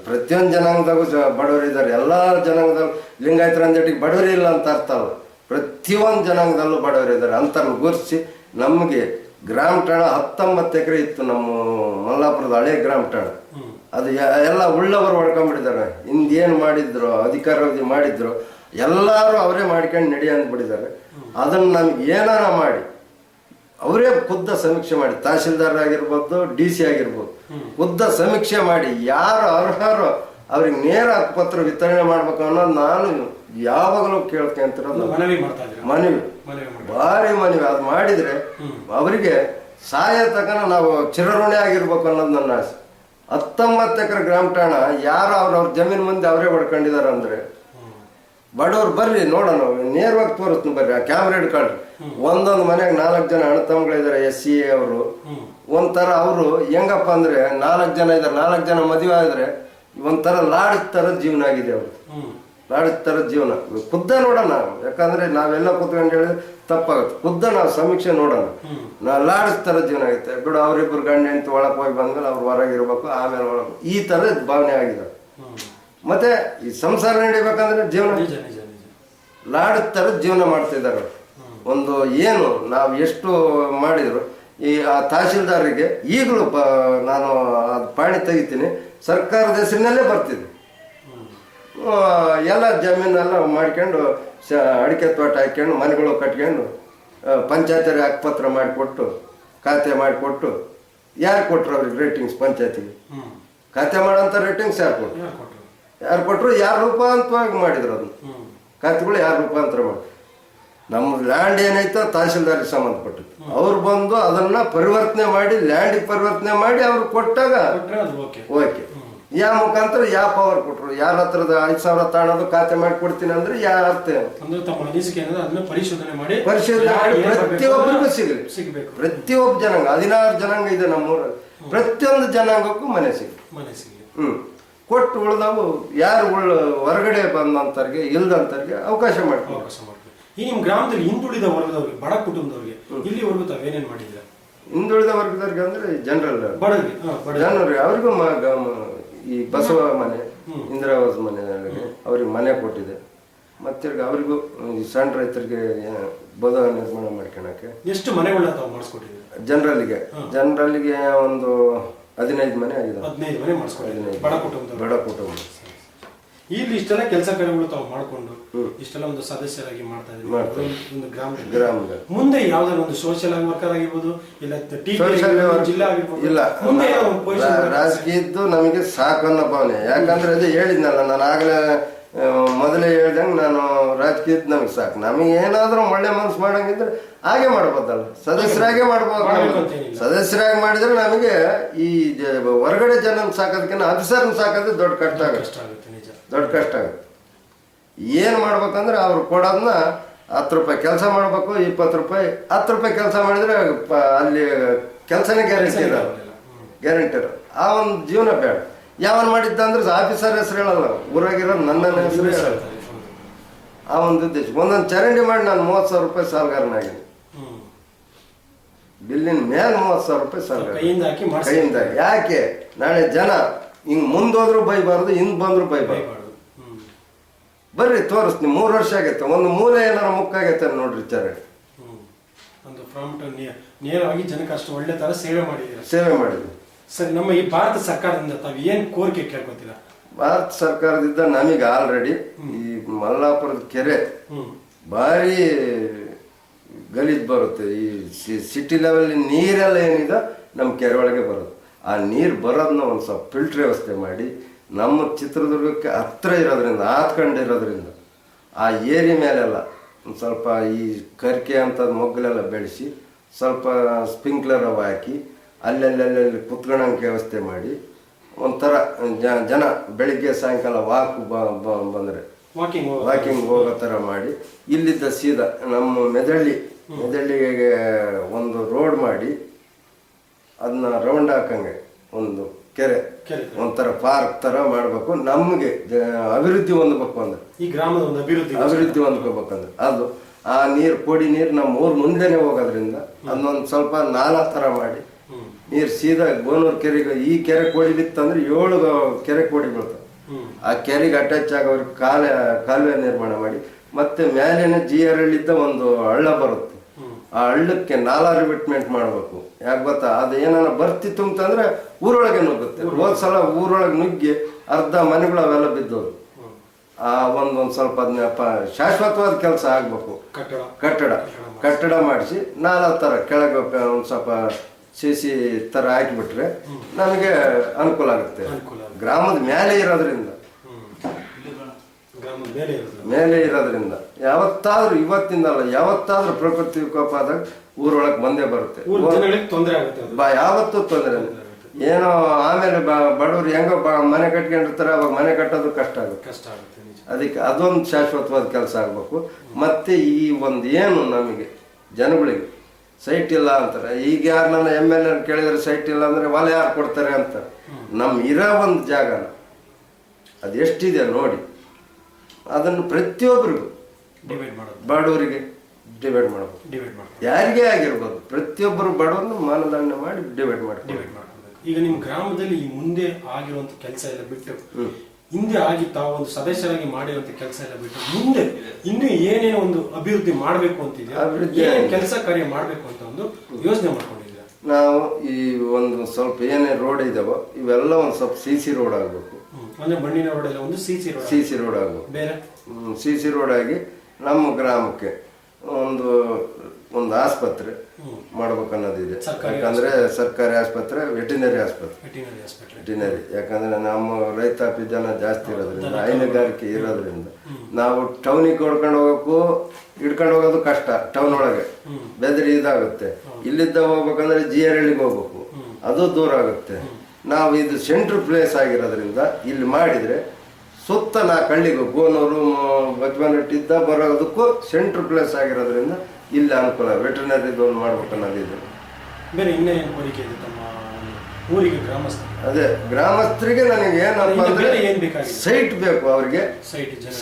ಪ್ರತಿಯೊಂದು ಜನಾಂಗದಾಗೂ ಬಡವರಿದ್ದಾರೆ. ಎಲ್ಲ ಜನಾಂಗದಲ್ಲೂ ಲಿಂಗಾಯತರ ಅಂದೇಟಿಗೆ ಬಡವರಿ ಇಲ್ಲ ಅಂತ ಅರ್ಥ ಅಲ್ಲ, ಪ್ರತಿಯೊಂದು ಜನಾಂಗದಲ್ಲೂ ಬಡವರಿದ್ದಾರೆ. ಅಂಥವ್ರನ್ನ ಗುರುತಿಸಿ ನಮಗೆ ಗ್ರಾಮ ಠಾಣ 19 ಎಕರೆ ಇತ್ತು ನಮ್ಮ ಮಲ್ಲಾಪುರದ ಹಳೆ ಗ್ರಾಮ ಠಾಣ. ಅದು ಎಲ್ಲ ಉಳ್ಳವರು ಹೊಡ್ಕೊಂಡ್ಬಿಟ್ಟಿದ್ದಾರೆ. ಹಿಂದೇನು ಮಾಡಿದ್ರು ಅಧಿಕಾರಾವಧಿ ಮಾಡಿದ್ರು ಎಲ್ಲರೂ ಅವರೇ ಮಾಡ್ಕೊಂಡು ನಡಿ ಅಂದ್ಬಿಟ್ಟಿದ್ದಾರೆ. ಅದನ್ನು ನಮ್ಗೆ ಏನಾರ ಮಾಡಿ ಅವರೇ ಖುದ್ದ ಸಮೀಕ್ಷೆ ಮಾಡಿ, ತಹಶೀಲ್ದಾರ್ ಆಗಿರ್ಬೋದು, DC ಆಗಿರ್ಬೋದು, ಖುದ್ದ ಸಮೀಕ್ಷೆ ಮಾಡಿ ಯಾರು ಅರ್ಹರು ಅವ್ರಿಗೆ ನೇರ ಹಕ್ಕುಪತ್ರ ವಿತರಣೆ ಮಾಡ್ಬೇಕು ಅನ್ನೋದು ನಾನು ಯಾವಾಗಲೂ ಕೇಳ್ಕೊಂತಿರೋದು. ಮನವಿ ಭಾರಿ ಮನವಿ. ಅದು ಮಾಡಿದ್ರೆ ಅವರಿಗೆ ಸಹಾಯ ತಕನ ನಾವು ಚಿರಋಣಿ ಆಗಿರ್ಬೇಕು ಅನ್ನೋದು ನನ್ನ ಆಸೆ. 19 ಎಕರೆ ಗ್ರಾಮ ಠಾಣ ಯಾರು ಅವ್ರವ್ರ ಜಮೀನು ಮಂದಿ ಅವರೇ ಹೊಡ್ಕೊಂಡಿದ್ದಾರೆ ಅಂದ್ರೆ ಬಡವ್ರು ಬರ್ರಿ ನೋಡೋಣ, ನೇರವಾಗಿ ತೋರಿಸ್ತೀನಿ ಬರ್ರಿ, ಆ ಕ್ಯಾಮ್ರಾ ಹಿಡ್ಕೊಳ್ರಿ. ಒಂದೊಂದು ಮನೆಯಾಗ 4 ಜನ ಅಣ್ಣ ತಮ್ಮಗಳಿದ್ದಾರೆ. SCA ಅವರು ಒಂಥರ ಅವರು ಹೆಂಗಪ್ಪ ಅಂದ್ರೆ 4 ಜನ ಇದ್ದಾರೆ, 4 ಜನ ಮದುವೆ ಆದ್ರೆ ಒಂಥರ ಲಾಡ್ಜ್ ಥರ ಜೀವನ ಆಗಿದೆ ಅವ್ರದ್ದು. ಲಾಡ್ಜ್ ಥರ ಜೀವನ ಖುದ್ದ ನೋಡೋಣ. ಯಾಕಂದ್ರೆ ನಾವೆಲ್ಲ ಕೂತ್ಕೊಂಡು ಹೇಳಿದ್ರೆ ತಪ್ಪಾಗುತ್ತೆ. ಖುದ್ದ ನಾವು ಸಮೀಕ್ಷೆ ನೋಡೋಣ. ಲಾಡ್ಜ್ ಥರ ಜೀವನ ಆಗುತ್ತೆ. ಬಿಡು, ಅವರಿಬ್ಬರು ಗಂಡ ಹೆಂಡತಿ ಒಳಗೆ ಹೋಗಿ ಬಂದ್ಮೇಲೆ ಅವ್ರು ಹೊರಗಿರ್ಬೇಕು, ಆಮೇಲೆ ಒಳಗೆ ಈ ಥರದ ಭಾವನೆ ಆಗಿದೆ. ಮತ್ತೆ ಈ ಸಂಸಾರ ನಡಿಬೇಕಂದ್ರೆ ಜೀವನ ಲಾಡ್ಜ್ ಥರ ಜೀವನ ಮಾಡ್ತಿದ್ದಾರೆ. ಒಂದು ಏನು ನಾವು ಎಷ್ಟು ಮಾಡಿದ್ರು ಈ ಆ ತಹಶೀಲ್ದಾರಿಗೆ ಈಗಲೂ ನಾನು ಅದು ಪಾಣಿ ತೆಗಿತೀನಿ, ಸರ್ಕಾರದ ಹೆಸರಿನಲ್ಲೇ ಬರ್ತಿದ್ದೆ. ಎಲ್ಲ ಜಮೀನೆಲ್ಲ ಮಾಡ್ಕೊಂಡು ಅಡಿಕೆ ತೋಟ ಹಾಕ್ಕೊಂಡು ಮನೆಗಳು ಕಟ್ಕೊಂಡು ಪಂಚಾಯತಿಗೆ ಹಕ್ಕುಪತ್ರ ಮಾಡಿಕೊಟ್ಟು ಖಾತೆ ಮಾಡಿಕೊಟ್ಟು. ಯಾರು ಕೊಟ್ಟರು ಅವ್ರಿಗೆ ರೇಟಿಂಗ್ಸ್? ಪಂಚಾಯತಿಗೆ ಖಾತೆ ಮಾಡೋಂಥ ರೇಟಿಂಗ್ಸ್ ಯಾರು ಕೊಟ್ಟರು? ಯಾರು ರೂಪಾಂತರವಾಗಿ ಮಾಡಿದ್ರು ಅದನ್ನು ಖಾತೆಗಳು ಯಾರು ರೂಪಾಂತರ ಮಾಡಿ. ನಮ್ಮ ಲ್ಯಾಂಡ್ ಏನೈತೋ ತಹಶೀಲ್ದಾರಿಗೆ ಸಂಬಂಧಪಟ್ಟಿತ್ತು. ಅವ್ರು ಬಂದು ಅದನ್ನ ಪರಿವರ್ತನೆ ಮಾಡಿ ಲ್ಯಾಂಡಿಗೆ ಪರಿವರ್ತನೆ ಮಾಡಿ ಅವ್ರು ಕೊಟ್ಟಾಗ ಓಕೆ. ಯಾವ ಮುಖಾಂತರ ಯಾವ ಪವರ್ ಕೊಟ್ರು? ಯಾರ ಹತ್ರದ 5,000 ತಾಣೋದು ಖಾತೆ ಮಾಡಿ ಕೊಡ್ತೀನಿ ಅಂದ್ರೆ ಯಾವ ಅರ್ಥ? ಪರಿಶೋಧನೆ ಮಾಡಿ ಪ್ರತಿಯೊಬ್ಬರಿಗೂ ಸಿಗಲಿ. ಪ್ರತಿಯೊಬ್ಬ ಜನಾಂಗ 16 ಜನಾಂಗ ಇದೆ ನಮ್ಮೂರಲ್ಲಿ. ಪ್ರತಿಯೊಂದು ಜನಾಂಗಕ್ಕೂ ಮನೆ ಸಿಗಲಿ. ಕೊಟ್ಟು ಉಳ್ದವು ಯಾರು ಹೊರಗಡೆ ಬಂದಂತವ್ರಿಗೆ ಇಲ್ದಂತವ್ರಿಗೆ ಅವಕಾಶ ಮಾಡ್ತೀವಿ. ಈ ನಿಮ್ಮ ಗ್ರಾಮದಲ್ಲಿ ಹಿಂದುಳಿದ ವರ್ಗದವ್ರಿಗೆ, ಬಡ ಕುಟುಂಬದವ್ರಿಗೆ ಇಲ್ಲಿವರೆಗೂ ತಾವೇನೇನು ಮಾಡಿದ್ರೆ? ಹಿಂದುಳಿದ ವರ್ಗದವ್ರಿಗೆ ಅಂದ್ರೆ ಜನರಲ್ ಜನರಿಗೆ ಅವ್ರಿಗೂ ಈ ಬಸವ ಮನೆ, ಇಂದಿರಾವಾಸ ಮನೆ ಅವ್ರಿಗೆ ಮನೆ ಕೊಟ್ಟಿದೆ. ಮತ್ತೆ ಅವರಿಗೂ ಈ ಸಣ್ಣ ರೈತರಿಗೆ ಬದ ನಿರ್ಮಾಣ ಮಾಡ್ಕೊಳಕ್ಕೆ ಎಷ್ಟು ಮನೆಗಳನ್ನ ತಾವು ಮಾಡಿಸ್ಕೊಟ್ಟಿದ್ದೀವಿ? ಜನರಲ್ಲಿಗೆ ಒಂದು 15 ಮನೆ ಆಗಿದೆ. 15 ಮನೆ ಮಾಡಿಸ್ಕೊಟ್ಟಿದ್ದೀವಿ ಬಡ ಕುಟುಂಬ. ಇಲ್ಲಿ ಇಷ್ಟೆಲ್ಲ ಕೆಲಸ ಕಾರ್ಯಗಳು ತಾವು ಮಾಡ್ಕೊಂಡು ಇಷ್ಟೆಲ್ಲ ಒಂದು ಸದಸ್ಯರಾಗಿ ಮಾಡ್ತಾ ಇದ್ದೀವಿ ಒಂದು ಗ್ರಾಮದಲ್ಲಿ. ಮುಂದೆ ಯಾವ್ದಾದ್ರು ಒಂದು ಸೋಷಿಯಲ್ ವರ್ಕರ್ ಆಗಿರ್ಬೋದು, ಇಲ್ಲ ಜಿಲ್ಲಾ ಆಗಿರ್ಬೋದು, ಇಲ್ಲ ಮುಂದೆ ಏನೋ ಒಂದು position ರಾಜಕೀಯದ್ದು ನಮಗೆ ಸಾಕು ಅನ್ನೋ ಭಾವನೆ. ಯಾಕಂದ್ರೆ ಅದೇ ಹೇಳಿದ್ನಲ್ಲ ನಾನು ಆಗಲೇ ಮೊದಲೇ ಹೇಳ್ದಂಗೆ, ನಾನು ರಾಜಕೀಯದ ನಮಗೆ ಸಾಕು. ನಮಗೆ ಏನಾದ್ರೂ ಒಳ್ಳೆ ಮನಸ್ಸು ಮಾಡಂಗಿದ್ರೆ ಹಾಗೆ ಮಾಡ್ಬೋದಲ್ಲ, ಸದಸ್ಯರಾಗೆ ಮಾಡ್ಬೋದು. ಸದಸ್ಯರಾಗಿ ಮಾಡಿದ್ರೆ ನಮಗೆ ಈ ಹೊರಗಡೆ ಜನ ಸಾಕೋದಕ್ಕಿಂತ ಅಫಿಸರ್ನ ಸಾಕೋದು ದೊಡ್ಡ ಕಷ್ಟ ಆಗುತ್ತೆ, ದೊಡ್ಡ ಕಷ್ಟ ಆಗುತ್ತೆ. ಏನ್ ಮಾಡ್ಬೇಕಂದ್ರೆ ಅವ್ರು ಕೊಡೋದನ್ನ 10 ರೂಪಾಯಿ ಕೆಲಸ ಮಾಡ್ಬೇಕು, 20 ರೂಪಾಯಿ 10 ರೂಪಾಯಿ ಕೆಲಸ ಮಾಡಿದ್ರೆ ಅಲ್ಲಿ ಕೆಲಸನೇ ಗ್ಯಾರಂಟಿ ಇರೋಲ್ಲ, ಗ್ಯಾರಂಟಿ ಇರೋಲ್ಲ. ಆ ಒಂದು ಜೀವನ ಬೇಡ. ಯಾವನ್ ಮಾಡಿದ್ದ ಅಂದ್ರೆ ಆಫೀಸರ್ ಹೆಸರು ಹೇಳಲ್ಲ, ಊರಾಗಿರೋ ನನ್ನ ಹೆಸರು ಹೇಳಲ್ಲ. ಆ ಒಂದು ಉದ್ದೇಶ. ಒಂದೊಂದು ಚರಂಡಿ ಮಾಡಿ ನಾನು 30,000 ರೂಪಾಯಿ ಸಾಲಗಾರನಾಗಿದ್ದೀನಿ. ಬಿಲ್ಲಿನ ಮೇಲೆ 30,000 ರೂಪಾಯಿ ಸಾಲಗಾರ ಕೈಯಿಂದ. ಯಾಕೆ ನಾಳೆ ಜನ ಹಿಂಗ್ ಮುಂದೋದ್ರು ಬೈಬಾರ್ದು, ಹಿಂದ್ ಬಂದ್ರು ಬೈಬಾರ್ದು. ಬರ್ರಿ ತೋರಿಸ್ತೀನಿ, 3 ವರ್ಷ ಆಗೈತೆ, ಒಂದು ಮೂಲೆ ಏನಾರ ಮುಕ್ಕಾಗೈತೆ ನೋಡ್ರಿ ಚರಂಡಿ. ನೇರವಾಗಿ ಜನಕ್ಕೆ ಅಷ್ಟು ಒಳ್ಳೆ ತರ ಸೇವೆ ಮಾಡಿದ್ವಿ. ಸರಿ, ನಮ್ಮ ಈ ಭಾರತ ಸರ್ಕಾರದಿಂದ ತಾವು ಏನ್ ಕೋರಿಕೆ ಕೇಳ್ಕೊತೀರಾ? ಭಾರತ ಸರ್ಕಾರದಿಂದ ನಮಗೆ ಆಲ್ರೆಡಿ ಈ ಮಲ್ಲಾಪುರದ ಕೆರೆ ಭಾರಿ ಗಲೀಜ್ ಬರುತ್ತೆ. ಈ ಸಿಟಿ ಲೆವೆಲ್ ನೀರೆಲ್ಲ ಏನಿದೆ ನಮ್ಮ ಕೆರೆ ಒಳಗೆ ಬರುತ್ತೆ. ಆ ನೀರು ಬರೋದನ್ನ ಒಂದು ಸ್ವಲ್ಪ ಫಿಲ್ಟರ್ ವ್ಯವಸ್ಥೆ ಮಾಡಿ, ನಮ್ಮ ಚಿತ್ರದುರ್ಗಕ್ಕೆ ಹತ್ರ ಇರೋದ್ರಿಂದ, ಆತ್ಕೊಂಡಿರೋದ್ರಿಂದ ಆ ಏರಿ ಮೇಲೆಲ್ಲ ಒಂದು ಸ್ವಲ್ಪ ಈ ಕರ್ಕೆ ಅಂತ ಮೊಗ್ಗಲೆಲ್ಲ ಬೆಳೆಸಿ, ಸ್ವಲ್ಪ ಸ್ಪ್ರಿಂಕ್ಲರ್ ಅವು ಹಾಕಿ ಅಲ್ಲೆಲ್ಲೆಲ್ಲಿ ಕುತ್ಕೊಳ್ಳೋಂಗೆ ವ್ಯವಸ್ಥೆ ಮಾಡಿ, ಒಂಥರ ಜನ ಬೆಳಿಗ್ಗೆ ಸಾಯಂಕಾಲ ಬಂದರೆ ವಾಕಿಂಗ್ ಹೋಗೋ ಥರ ಮಾಡಿ, ಇಲ್ಲಿದ್ದ ಸೀದಾ ನಮ್ಮ ಮೆದಳ್ಳಿಗೆ ಒಂದು ರೋಡ್ ಮಾಡಿ ಅದನ್ನ ರೌಂಡ್ ಹಾಕಂಗೆ ಒಂದು ಕೆರೆ, ಒಂಥರ ಪಾರ್ಕ್ ತರ ಮಾಡ್ಬೇಕು. ನಮ್ಗೆ ಅಭಿವೃದ್ಧಿ ಹೊಂದಬೇಕು ಅಂದ್ರೆ, ಈ ಗ್ರಾಮದ ಒಂದು ಅಭಿವೃದ್ಧಿ ಹೊಂದ್ಕೋಬೇಕಂದ್ರೆ ಅದು ಆ ನೀರು, ಕೊಡಿ ನೀರು ನಮ್ಮ ಊರ್ ಮುಂದೆನೆ ಹೋಗೋದ್ರಿಂದ ಅದನ್ನೊಂದು ಸ್ವಲ್ಪ ನಾಲಾ ತರ ಮಾಡಿ ನೀರು ಸೀದಾ ಗೋನೂರು ಕೆರೆಗೆ, ಈ ಕೆರೆ ಕೋಡಿ ಬಿತ್ತಂದ್ರೆ 7 ಕೆರೆ ಕೋಡಿ ಬೀಳ್ತಾವೆ. ಆ ಕೆರೆಗೆ ಅಟ್ಯಾಚ್ ಆಗೋರಿಗೆ ಕಾಲುವೆ ನಿರ್ಮಾಣ ಮಾಡಿ, ಮತ್ತೆ ಮೇಲೇನೆ GRL ಒಂದು ಹಳ್ಳ ಬರುತ್ತೆ. ಆ ಹಳ್ಳಕ್ಕೆ ನಾಲಾ ರಿವಿಟ್ಮೆಂಟ್ ಮಾಡ್ಬೇಕು. ಯಾಕೆ ಗೊತ್ತಾ, ಅದು ಏನಾರ ಬರ್ತಿತ್ತು ಅಂತಂದ್ರೆ ಊರೊಳಗೆ ನುಗ್ಗುತ್ತೆ. ಹೋದ್ಸಲ ಊರೊಳಗೆ ನುಗ್ಗಿ ಅರ್ಧ ಮನೆಗಳು ಅವೆಲ್ಲ ಬಿದ್ದೋದು. ಆ ಒಂದೊಂದು ಸ್ವಲ್ಪ ಅದನ್ನ ಶಾಶ್ವತವಾದ ಕೆಲಸ ಆಗ್ಬೇಕು. ಕಟ್ಟಡ ಮಾಡಿಸಿ ನಾಲಾ ತರ ಕೆಳಗೆ ಒಂದು ಸ್ವಲ್ಪ CC ತರ ಹಾಕಿಬಿಟ್ರೆ ನಮಗೆ ಅನುಕೂಲ ಆಗುತ್ತೆ. ಗ್ರಾಮದ ಮೇಲೆ ಇರೋದ್ರಿಂದ ಯಾವತ್ತಾದ್ರೂ, ಇವತ್ತಿಂದಲ್ಲ ಯಾವತ್ತಾದ್ರೂ ಪ್ರಕೃತಿ ವಿಕೋಪ ಆದಾಗ ಊರೊಳಗೆ ಬಂದೇ ಬರುತ್ತೆ. ಯಾವತ್ತೂ ತೊಂದರೆ ಏನೋ ಆಮೇಲೆ ಬಡವರು ಹೆಂಗೋ ಮನೆ ಕಟ್ಕೊಂಡಿರ್ತಾರೆ, ಅವಾಗ ಮನೆ ಕಟ್ಟೋದು ಕಷ್ಟ ಆಗುತ್ತೆ. ಅದಕ್ಕೆ ಅದೊಂದು ಶಾಶ್ವತವಾದ ಕೆಲಸ ಆಗ್ಬೇಕು. ಮತ್ತೆ ಈ ಒಂದು ಏನು ನಮಗೆ ಜನಗಳಿಗೆ ಸೈಟ್ ಇಲ್ಲ ಅಂತಾರೆ. ಈಗ ಯಾರು ನನ್ನ MLA ಕೇಳಿದ್ರೆ ಸೈಟ್ ಇಲ್ಲ ಅಂದ್ರೆ ಹೊಲ ಯಾರು ಕೊಡ್ತಾರೆ ಅಂತ. ನಮ್ಮ ಇರೋ ಒಂದು ಜಾಗನ ಅದು ಎಷ್ಟಿದೆ ನೋಡಿ, ಅದನ್ನು ಪ್ರತಿಯೊಬ್ಬರಿಗೂ ಬಡವರಿಗೆ ಡಿವೈಡ್ ಮಾಡಬೇಕು. ಯಾರಿಗೇ ಆಗಿರ್ಬೋದು, ಪ್ರತಿಯೊಬ್ಬರು ಬಡವರನ್ನು ಮಾನದಂಡ ಮಾಡಿ ಡಿವೈಡ್ ಮಾಡಬೇಕು. ಈಗ ನಿಮ್ಮ ಗ್ರಾಮದಲ್ಲಿ ಈ ಮುಂದೆ ಆಗಿರುವಂತ ಕೆಲಸ ಎಲ್ಲ ಬಿಟ್ಟು, ಹಿಂದೆ ಆಗಿ ತಾವು ಒಂದು ಸದಸ್ಯರಾಗಿ ಮಾಡಿರುವಂತ ಕೆಲಸ ಎಲ್ಲ ಬಿಟ್ಟು, ಮುಂದೆ ಇನ್ನು ಏನೇನೋ ಒಂದು ಅಭಿವೃದ್ಧಿ ಮಾಡಬೇಕು ಅಂತಿದೆ, ಕೆಲಸ ಕಾರ್ಯ ಮಾಡಬೇಕು ಅಂತ ಒಂದು ಯೋಚನೆ ಮಾಡ್ಕೊಂಡಿದ್ದೀರಾ? ನಾವು ಈ ಒಂದು ಸ್ವಲ್ಪ ಏನೇ ರೋಡ್ ಇದಾವೋ ಇವೆಲ್ಲ ಒಂದು ಸ್ವಲ್ಪ CC ರೋಡ್ ಆಗ್ಬೇಕು. ಅಂದ್ರೆ ಮಣ್ಣಿನ ರೋಡ್ ಎಲ್ಲ ಒಂದು CC ರೋಡ್ ಆಗ್ಬೇಕು. ಬೇರೆ CC ರೋಡ್ ಆಗಿ ನಮ್ಮ ಗ್ರಾಮಕ್ಕೆ ಒಂದು ಆಸ್ಪತ್ರೆ ಮಾಡ್ಬೇಕನ್ನೋದಿದೆ. ಯಾಕಂದ್ರೆ ಸರ್ಕಾರಿ ಆಸ್ಪತ್ರೆ, ವೆಟಿನರಿ ಯಾಕಂದ್ರೆ ನಮ್ಮ ರೈತಾಪಿ ಜನ ಜಾಸ್ತಿ ಇರೋದ್ರಿಂದ, ಹೈನುಗಾರಿಕೆ ಇರೋದ್ರಿಂದ ನಾವು ಟೌನಿಗೆ ಹಿಡ್ಕೊಂಡು ಹೋಗೋದು ಕಷ್ಟ. ಟೌನ್ ಒಳಗೆ ಬೆದರಿ ಇದಾಗುತ್ತೆ. ಇಲ್ಲಿದ್ದ ಹೋಗ್ಬೇಕಂದ್ರೆ GRLಗೆ ಹೋಗ್ಬೇಕು, ಅದು ದೂರ ಆಗುತ್ತೆ. ನಾವು ಇದು ಸೆಂಟ್ರಲ್ ಪ್ಲೇಸ್ ಆಗಿರೋದ್ರಿಂದ ಇಲ್ಲಿ ಮಾಡಿದ್ರೆ ಸುತ್ತ 4 ಹಳ್ಳಿಗೂ, ಗೋನೂರು, ಬಜ್ಮನಟ್ಟಿದ್ದ ಬರೋದಕ್ಕೂ ಸೆಂಟ್ರಲ್ ಪ್ಲೇಸ್ ಆಗಿರೋದ್ರಿಂದ ಇಲ್ಲಿ ಅನುಕೂಲ. ವೆಟರ್ನರಿದು ಒಂದು ಮಾಡ್ಬೇಕನ್ನೋದಿದೆ. ಬೇರೆ ಇನ್ನೇನು ಕೋರಿಕೆ ಇದೆ ತಮ್ಮ ಊರಿಗೆ ಅದೇ ಗ್ರಾಮಸ್ಥರಿಗೆ ನನಗೆ ಏನಪ್ಪ ಅಂದ್ರೆ ಸೈಟ್ ಬೇಕು, ಅವ್ರಿಗೆ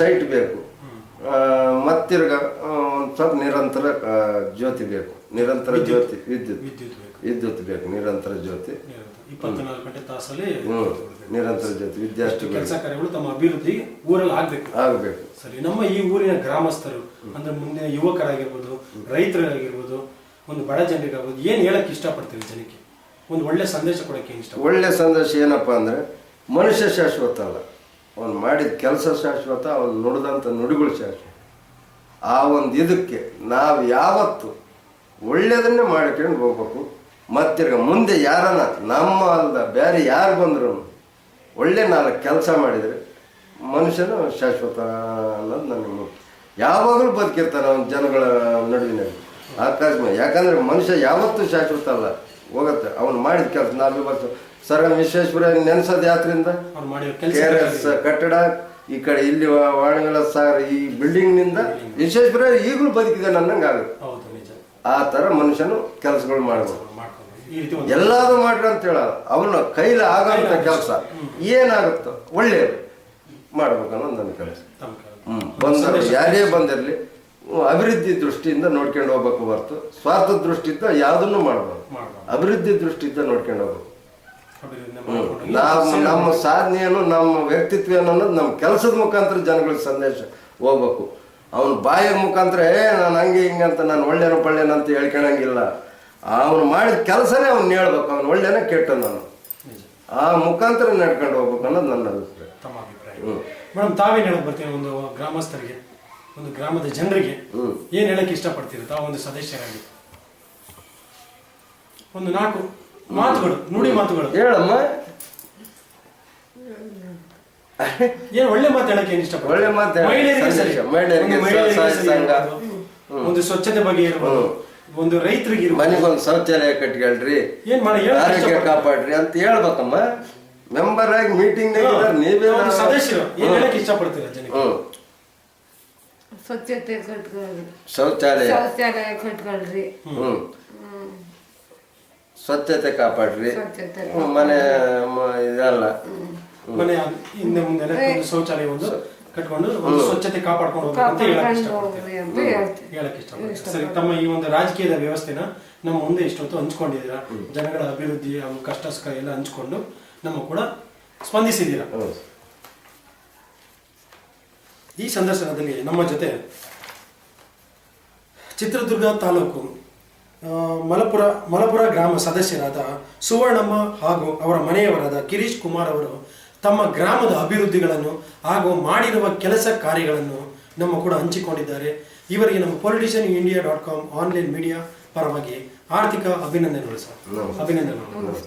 ಸೈಟ್ ಬೇಕು. ಮತ್ತಿರ್ಗ ಒಂದು ಸ್ವಲ್ಪ ನಿರಂತರ ಜ್ಯೋತಿ ಬೇಕು, ನಿರಂತರ ಜ್ಯೋತಿ, ವಿದ್ಯುತ್ ಬೇಕು, ನಿರಂತರ ಜ್ಯೋತಿ, 24 ಗಂಟೆ ತಾಸಲ್ಲಿ ನಿರಂತರ ಜ್ಯೋತಿ, ವಿದ್ಯಾರ್ಥಿ ಕೆಲಸ ಕಾರ್ಯಗಳು ತಮ್ಮ ಅಭಿವೃದ್ಧಿ ಊರಲ್ಲಿ ಆಗ್ಬೇಕು. ಸರಿ, ನಮ್ಮ ಈ ಊರಿನ ಗ್ರಾಮಸ್ಥರು ಅಂದ್ರೆ ಮುಂದೆ ಯುವಕರಾಗಿರ್ಬೋದು, ರೈತರಾಗಿರ್ಬೋದು, ಒಂದು ಬಡ ಜನರಿಗಾಗ್ಬೋದು, ಏನ್ ಹೇಳಕ್ ಇಷ್ಟಪಡ್ತೀವಿ ಜನಕ್ಕೆ? ಒಂದು ಒಳ್ಳೆ ಸಂದೇಶ ಕೊಡಕ್ಕೆ ಇಷ್ಟ. ಒಳ್ಳೆ ಸಂದೇಶ ಏನಪ್ಪಾ ಅಂದ್ರೆ, ಮನುಷ್ಯ ಶಾಶ್ವತ ಅಲ್ಲ, ಅವ್ನು ಮಾಡಿದ ಕೆಲಸ ಶಾಶ್ವತ, ಅವ್ನು ನುಡಿದಂಥ ನುಡಿಗಳು ಶಾಶ್ವತ. ಆ ಒಂದು ಇದಕ್ಕೆ ನಾವು ಯಾವತ್ತು ಒಳ್ಳೆಯದನ್ನೇ ಮಾಡ್ಕೊಂಡು ಹೋಗ್ಬೇಕು. ಮತ್ತಿರ್ಗ ಮುಂದೆ ಯಾರನ್ನ ನಮ್ಮ ಅಲ್ದ ಬೇರೆ ಯಾರು ಬಂದ್ರು ಒಳ್ಳೆ 4 ಕೆಲಸ ಮಾಡಿದರೆ ಮನುಷ್ಯನು ಶಾಶ್ವತ ಅನ್ನೋದು ನನಗೆ ಮುಖ್ಯ. ಯಾವಾಗಲೂ ಬದುಕಿರ್ತಾನೆ ಅವನ ಜನಗಳ ನಡುವಿನಲ್ಲಿ ಅಕಸ್ಮಾತ್. ಯಾಕಂದರೆ ಮನುಷ್ಯ ಯಾವತ್ತೂ ಶಾಶ್ವತ ಅಲ್ಲ, ಹೋಗುತ್ತೆ. ಅವನು ಮಾಡಿದ ಕೆಲಸ. ನಾವು ಇವತ್ತು ಸರ್ ವಿಶ್ವೇಶ್ವರ ನೆನೆಸೋದು ಯಾತ್ರಿಂದ KRS ಕಟ್ಟಡ ಈ ಕಡೆ ಇಲ್ಲಿ ವಾಣಿಗಳ ಸಾರ್ ಈ ಬಿಲ್ಡಿಂಗ್ನಿಂದ ವಿಶ್ವೇಶ್ವರ ಈಗಲೂ ಬದುಕಿದೆ ಅನ್ನಂಗೆ ಆಗುತ್ತೆ. ಆ ಥರ ಮನುಷ್ಯನು ಕೆಲಸಗಳು ಮಾಡ್ಬೋದು. ಎಲ್ಲಾದ್ರೂ ಮಾಡ್ರಿ ಅಂತ ಹೇಳೋದು. ಅವನ ಕೈಲಿ ಆಗೋಂಥ ಕೆಲಸ ಏನಾಗುತ್ತೋ ಒಳ್ಳೆಯದು ಮಾಡ್ಬೇಕನ್ನೋದು ನನ್ನ ಕೆಲಸ. ಬಂದ ಯಾರೇ ಬಂದಿರಲಿ ಅಭಿವೃದ್ಧಿ ದೃಷ್ಟಿಯಿಂದ ನೋಡ್ಕೊಂಡು ಹೋಗ್ಬೇಕು ಹೊರತು ಸ್ವಾರ್ಥ ದೃಷ್ಟಿಯಿಂದ ಯಾವುದನ್ನು ಮಾಡಬಾರ್ದು. ಅಭಿವೃದ್ಧಿ ದೃಷ್ಟಿಯಿಂದ ನೋಡ್ಕೊಂಡು ಹೋಗ್ಬೇಕು. ನಾವು ನಮ್ಮ ಸಾಧನೆಯನ್ನು ನಮ್ಮ ವ್ಯಕ್ತಿತ್ವ ಅನ್ನೋದು ನಮ್ಮ ಕೆಲಸದ ಮುಖಾಂತರ ಜನಗಳಿಗೆ ಸಂದೇಶ ಹೋಗ್ಬೇಕು. ಅವನು ಬಾಯಿಯ ಮುಖಾಂತರ ನಾನು ಹಂಗೆ ಹಿಂಗೆ ಅಂತ ನಾನು ಒಳ್ಳೆಯನ ಪಳ್ಳೆನ ಅಂತ ಹೇಳ್ಕೊಳಂಗಿಲ್ಲ. ಅವನು ಮಾಡಿದ ಕೆಲಸನೇ ಅವ್ನು ಹೇಳ್ಬೇಕು, ಅವನು ಒಳ್ಳೆಯನ ಕೆಟ್ಟ ನಾನು ಆ ಮುಖಾಂತರ ನಡ್ಕೊಂಡು ಹೋಗ್ಬೇಕು ಅನ್ನೋದು ನನ್ನ ಅಭಿಪ್ರಾಯ. ಮೇಡಮ್, ತಾವೇನು ಹೇಳಕ್ ಬರ್ತೀವಿ ಒಂದು ಗ್ರಾಮಸ್ಥರಿಗೆ, ಒಂದು ಗ್ರಾಮದ ಜನರಿಗೆ ಏನ್ ಹೇಳಕ್ ಇಷ್ಟಪಡ್ತೀರಿ ತಾವು ಒಂದು ಸದಸ್ಯರಾಗಿ? ಒಂದು 4 ಮಾತುಗಳು, ನುಡಿ ಮಾತುಗಳು ಹೇಳಮ್ಮ. ಏನ್ ಒಳ್ಳೆ ಮಾತು ಹೇಳಕ್ ಏನ್ ಇಷ್ಟಪಡ್ತೀರಿ? ಒಳ್ಳೆ ಮಾತು ಒಂದು ಸ್ವಚ್ಛತೆ ಬಗ್ಗೆ ಇರ್ಬೋದು, ಒಂದು ರೈತರಿಗೆ ಮನೆಗೊಂದು ಶೌಚಾಲಯ ಕಟ್ಕೊಳ್ರಿ, ಏನ್ ಮಾಡಿ ಆರೋಗ್ಯ ಕಾಪಾಡ್ರಿ ಅಂತ ಹೇಳ್ಬೇಕಮ್ಮ. ಮೆಂಬರ್ ಆಗಿ ಮೀಟಿಂಗ್ ನೀವೇ ಸದಸ್ಯರು ಏನ್ ಹೇಳಕ್ ಇಷ್ಟಪಡ್ತೀರ ಜನಕ್ಕೆ? ಸ್ವಚ್ಛತೆ ಕಟ್ಕೊಳ್ರಿ, ಶೌಚಾಲಯ ಕಟ್ಕೊಳ್ರಿ, ಸ್ವಚ್ಛತೆ ಕಾಪಾಡ್ರಿ, ಮನೆ ಇದಲ್ಲ ಮನೆ ಹಿಂದೆ ಮುಂದೆ ಒಂದು ಶೌಚಾಲಯ ಒಂದು ಕಟ್ಕೊಂಡು ಒಂದು ಸ್ವಚ್ಛತೆ ಕಾಪಾಡ್ಕೊಂಡು ಹೋಗ್ಬೇಕು ಅಂತ ಹೇಳಕ್ ಇಷ್ಟಪಡ್ತೀನಿ. ಸರಿ, ತಮ್ಮ ಈ ಒಂದು ರಾಜಕೀಯದ ವ್ಯವಸ್ಥೆನ ನಮ್ಮ ಮುಂದೆ ಇಷ್ಟೊತ್ತು ಹಂಚ್ಕೊಂಡಿದ್ದೀರಾ. ಜನಗಳ ಅಭಿವೃದ್ಧಿ ಹಾಗೂ ಕಷ್ಟ ಸುಖ ಎಲ್ಲ ಹಂಚ್ಕೊಂಡು ನಮ್ಮ ಕೂಡ ಸ್ಪಂದಿಸಿದ್ದೀರಾ. ಈ ಸಂದರ್ಶನದಲ್ಲಿ ನಮ್ಮ ಜೊತೆ ಚಿತ್ರದುರ್ಗ ತಾಲೂಕು ಮಲಪುರ ಗ್ರಾಮ ಸದಸ್ಯರಾದ ಸುವರ್ಣಮ್ಮ ಹಾಗೂ ಅವರ ಮನೆಯವರಾದ ಗಿರೀಶ್ ಕುಮಾರ್ ಅವರು ತಮ್ಮ ಗ್ರಾಮದ ಅಭಿವೃದ್ಧಿಗಳನ್ನು ಹಾಗೂ ಮಾಡಿರುವ ಕೆಲಸ ಕಾರ್ಯಗಳನ್ನು ನಮ್ಮ ಕೂಡ ಹಂಚಿಕೊಂಡಿದ್ದಾರೆ. ಇವರಿಗೆ ನಮ್ಮ politicianindia.com ಆನ್ಲೈನ್ ಮೀಡಿಯಾ ಪರವಾಗಿ ಆರ್ಥಿಕ ಅಭಿನಂದನೆಗಳು ಸರ್. ಅಭಿನಂದನೆಗಳು.